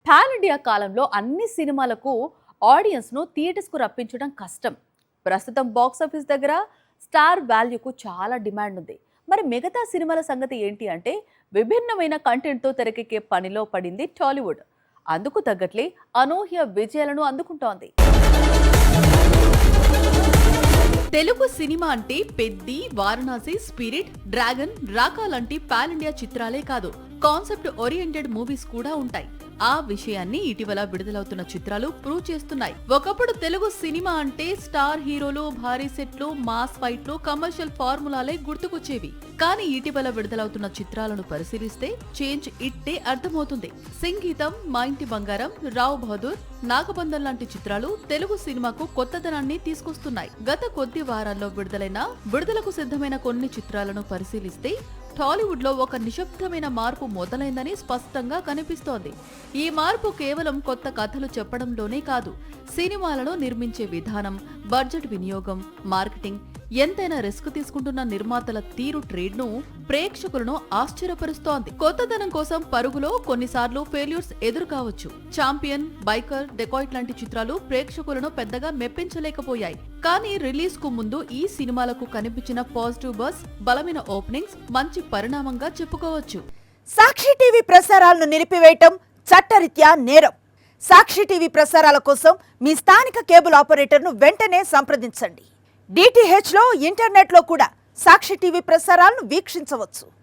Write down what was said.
Pan India కాలంలో అన్ని సినిమాలకు ఆడియన్స్ను థియేటర్స్కు రప్పించడం కష్టం. ప్రస్తుతం బాక్సాఫీస్ దగ్గర స్టార్ వాల్యూకు చాలా డిమాండ్ ఉంది. మరి మిగతా సినిమాల సంగతి ఏంటి అంటే విభిన్నమైన కంటెంట్తో తెరకెక్కే పనిలో పడింది టాలీవుడ్. అందుకు తగ్గట్లే అనూహ్య విజయాలను అందుకుంటోంది. తెలుగు సినిమా అంటే పెద్ది, వారణాసి, స్పిరిట్, డ్రాగన్, రాకా లాంటి పాన్ ఇండియా చిత్రాలే కాదు, కాన్సెప్ట్ ఓరియంటెడ్ మూవీస్ కూడా ఉంటాయి. ఆ విషయాన్ని ఇటీవల విడుదలవుతున్న చిత్రాలు ప్రూవ్ చేస్తున్నాయి. ఒకప్పుడు తెలుగు సినిమా అంటే స్టార్ హీరోలు, భారీ సెట్లు, మాస్ ఫైట్లు, కమర్షియల్ ఫార్ములాలే గుర్తుకొచ్చేవి. కానీ ఇటీవల విడుదలవుతున్న చిత్రాలను పరిశీలిస్తే చేంజ్ ఇట్టే అర్థమవుతుంది. సంగీతం, మా ఇంటి బంగారం, రావు బహదూర్, నాగబంధం లాంటి చిత్రాలు తెలుగు సినిమాకు కొత్తదనాన్ని తీసుకొస్తున్నాయి. గత కొద్ది వారాల్లో విడుదలకు సిద్ధమైన కొన్ని చిత్రాలను పరిశీలిస్తే టాలీవుడ్ లో ఒక నిశ్శబ్దమైన మార్పు మొదలైందని స్పష్టంగా కనిపిస్తోంది. ఈ మార్పు కేవలం కొత్త కథలు చెప్పడంలోనే కాదు, సినిమాలను నిర్మించే విధానం, బడ్జెట్ వినియోగం, మార్కెటింగ్, ఎంతైనా రిస్క్ తీసుకుంటున్న నిర్మాతల తీరు ట్రేడ్ ను ప్రేక్షకులను ఆశ్చర్యపరుస్తోంది. కొత్తదనం కోసం పరుగులో కొన్నిసార్లు ఫెయిల్యూర్స్ ఎదురు కావచ్చు. ఛాంపియన్, బైకర్, డెకాయిట్ లాంటి చిత్రాలు ప్రేక్షకులను పెద్దగా మెప్పించలేకపోయాయి. కానీ రిలీజ్ కు ముందు ఈ సినిమాలకు కనిపించిన పాజిటివ్ బస్, బలమైన ఓపెనింగ్స్ మంచి పరిణామంగా చెప్పుకోవచ్చు. సాక్షి టీవీ ప్రసారాలను నిలిపివేయటం చట్టరీత్యా నేరం. సాక్షి టీవీ ప్రసారాల కోసం మీ స్థానిక కేబుల్ ఆపరేటర్ను వెంటనే సంప్రదించండి. DTH లో, ఇంటర్నెట్ లో కూడా సాక్షి టీవీ ప్రసారాలను వీక్షించవచ్చు.